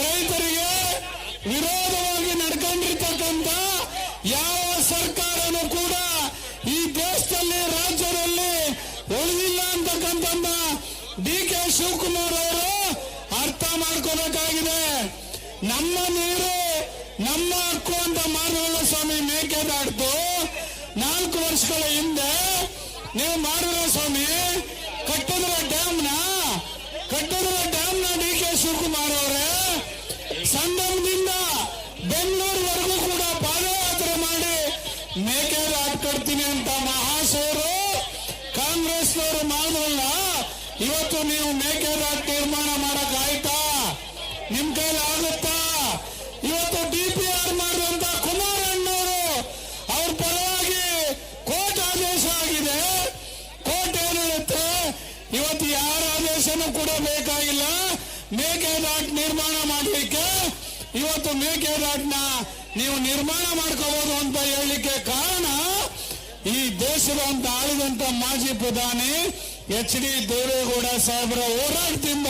ರೈತರಿಗೆ ವಿರೋಧವಾಗಿ ನಡ್ಕೊಂಡಿರ್ತಕ್ಕಂಥ ಯಾವ ಸರ್ಕಾರನೂ ಕೂಡ ಈ ದೇಶದಲ್ಲಿ ರಾಜ್ಯದಲ್ಲಿ ಉಳಿದಿಲ್ಲ ಅಂತಕ್ಕಂಥ ಡಿ.ಕೆ. ಶಿವಕುಮಾರ್ ಅವರು ಅರ್ಥ ಮಾಡ್ಕೋಬೇಕಾಗಿದೆ. ನಮ್ಮ ನೀರು ನಮ್ಮ ಹಕ್ಕು ಅಂತ ಮಾರುವಲ್ಲ ಸ್ವಾಮಿ ಮೇಕೆದಾಟು 4 ವರ್ಷಗಳ ಹಿಂದೆ ನೀವು ಮಾಡಿದ್ರ ಸ್ವಾಮಿ ಕಟ್ಟಿದ್ರ ಡ್ಯಾಮ್ನ ಡಿ.ಕೆ. ಶಿವಕುಮಾರ್ ಅವರೇ ಸಂಗಮದಿಂದ ಬೆಂಗಳೂರುವರೆಗೂ ಕೂಡ ಪಾದಯಾತ್ರೆ ಮಾಡಿ ಮೇಕೆದಾಟು ಕಟ್ತೀನಿ ಅಂತ ಮಹಾಶಯರು ಕಾಂಗ್ರೆಸ್ನವರು ಮಾಡಿದ್ರಲ್ಲ, ಇವತ್ತು ನೀವು ಮೇಕೆದಾಟು ನಿರ್ಮಾಣ ಮಾಡಕ್ ಆಯ್ತಾ? ನಿಮ್ ಕೈಲಿ ಆಗುತ್ತಾ? ಇವತ್ತು DPR ಮಾಡಿದಂತ ಕುಮಾರಣ್ಣವರು ಅವ್ರ ಪರವಾಗಿ ಕೋರ್ಟ್ ಆದೇಶ ಆಗಿದೆ. ಕೋರ್ಟ್ ಏನು ಹೇಳುತ್ತೆ? ಇವತ್ತು ಯಾರ ಆದೇಶನೂ ಕೂಡ ಬೇಕಾಗಿಲ್ಲ ಮೇಕೆದಾಟು ನಿರ್ಮಾಣ ಮಾಡಲಿಕ್ಕೆ. ಇವತ್ತು ಮೇಕೆದಾಟನ್ನ ನೀವು ನಿರ್ಮಾಣ ಮಾಡ್ಕೋಬಹುದು ಅಂತ ಹೇಳಲಿಕ್ಕೆ ಕಾರಣ ಈ ದೇಶದ ಅಂತ ಆಳಿದಂತ ಮಾಜಿ ಪ್ರಧಾನಿ ಎಚ್.ಡಿ. ದೇವೇಗೌಡ ಸಾಹೇಬರ ಹೋರಾಟದಿಂದ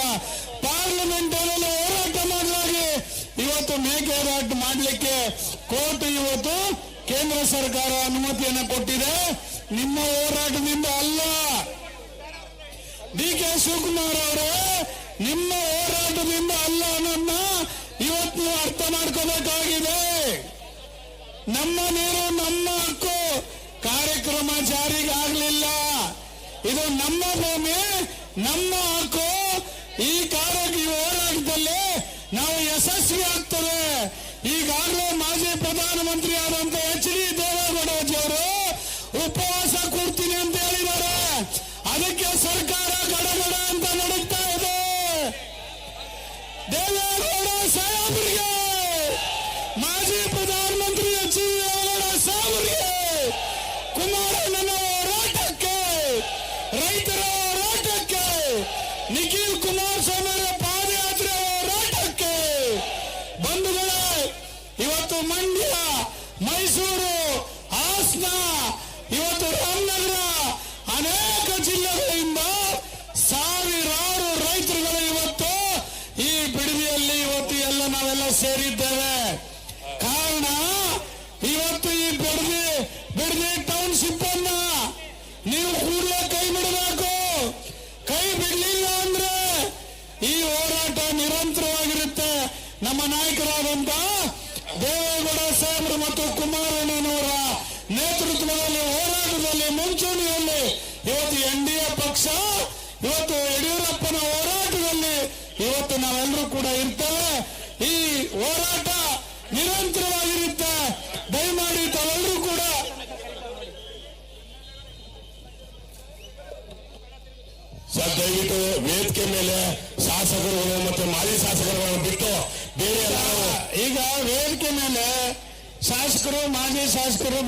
ಪಾರ್ಲಿಮೆಂಟ್ ಅಲ್ಲಿ ಹೋರಾಟ ಮಾಡಲಾಗಿ ಇವತ್ತು ಮೇಕೆದಾಟು ಮಾಡಲಿಕ್ಕೆ ಕೋರ್ಟ್ ಇವತ್ತು ಕೇಂದ್ರ ಸರ್ಕಾರ ಅನುಮತಿಯನ್ನು ಕೊಟ್ಟಿದೆ. ನಿಮ್ಮ ಹೋರಾಟದಿಂದ ಅಲ್ಲ ಡಿ.ಕೆ. ಶಿವಕುಮಾರ್ ಅವರೇ, ನಿಮ್ಮ ಹೋರಾಟದಿಂದ ಅಲ್ಲ ಅನ್ನೋದನ್ನ ಇವತ್ತು ನೀವು ಅರ್ಥ ಮಾಡ್ಕೋಬೇಕಾಗಿದೆ. ನಮ್ಮ ನೀರು ನಮ್ಮ ಹಕ್ಕು ಕಾರ್ಯಕ್ರಮ ಜಾರಿಗೆ ಆಗಲಿಲ್ಲ. ಇದು ನಮ್ಮ ಭೂಮಿ ನಮ್ಮ ಹಕ್ಕು. ಈ ಹೋರಾಟದಲ್ಲಿ ನಾವು ಯಶಸ್ವಿ ಆಗ್ತದೆ. ಈಗಾಗಲೇ ಮಾಜಿ ಪ್ರಧಾನಮಂತ್ರಿ ಆದಂತ ಎಚ್.ಡಿ. ದೇವೇಗೌಡಜಿಯವರು ಉಪವಾಸ ಕೂರ್ತೀನಿ ಅಂತ ಹೇಳಿದ್ದಾರೆ. ಅದಕ್ಕೆ ಸರ್ಕಾರ ಗಡಗಡ ಅಂತ ನಡೀತಾ ಇದೆ. ದೇವೇಗೌಡ ಸಾಹೇಬರಿಗೆ, ಮಾಜಿ ಪ್ರಧಾನಮಂತ್ರಿ ಎಚ್.ಡಿ. ದೇವೇಗೌಡ ಸಾಹೇಬರಿಗೆ, ಕುಮಾರಣ್ಣನ ಹೋರಾಟಕ್ಕೆ, ರೈತರ ಹೋರಾಟಕ್ಕೆ, ನಿಖಿಲ್ ಕುಮಾರಸ್ವಾಮಿ ಪಾದಯಾತ್ರೆ ಹೋರಾಟಕ್ಕೆ ಬಂಧುಗಳೇ, ಇವತ್ತು ಮಂಡ್ಯ, ಮೈಸೂರು, ಹಾಸನ, ಇವತ್ತು ರಾಮನಗರ ಅನೇಕ ಜಿಲ್ಲೆಗಳಿಂದ ಸಾವಿರಾರು ರೈತರುಗಳು ಇವತ್ತು ಈ ಬಿಡದಿಯಲ್ಲಿ ಇವತ್ತು ನಾವೆಲ್ಲ ಸೇರಿದ್ದೇವೆ. ಕಾರಣ ಇವತ್ತು ಈ ಬಿಡದಿ ಟೌನ್ಶಿಪ್ ಅನ್ನ ನೀವು ಕೂಡಲೇ ಕೈ ಬಿಡಬೇಕು. ಕೈ ಬಿಡಲಿಲ್ಲ ಅಂದ್ರೆ ಈ ಹೋರಾಟ ನಿರಂತರವಾಗಿರುತ್ತೆ. ನಮ್ಮ ನಾಯಕರಾದಂತ ದೇವೇಗೌಡ ಸಾಹೇಬರು ಮತ್ತು ಕುಮಾರಣ್ಣನವರ ನೇತೃತ್ವದಲ್ಲಿ ಹೋರಾಟದಲ್ಲಿ ಮುಂಚೂಣಿಯಲ್ಲಿ ಇವತ್ತು NDA ಪಕ್ಷ, ಇವತ್ತು ಯಡಿಯೂರಪ್ಪನ ಹೋರಾಟದಲ್ಲಿ ಇವತ್ತು ನಾವೆಲ್ಲರೂ ಕೂಡ ಇರ್ತೇವೆ. ಈ ಹೋರಾಟ ನಿರಂತರವಾಗಿರುತ್ತೆ. ದಯಮಾಡಿ ತಾವೆಲ್ಲರೂ ಕೂಡ ದಯವಿಟ್ಟು ವೇದಿಕೆ ಮೇಲೆ ಶಾಸಕರು ಮತ್ತೆ ಮಾಜಿ ಶಾಸಕರುಗಳನ್ನು ಬಿಟ್ಟು ಬೇರೆ ಈಗ ವೇದಿಕೆ ಮೇಲೆ ಶಾಸಕರು ಮಾಜಿ ಶಾಸಕರು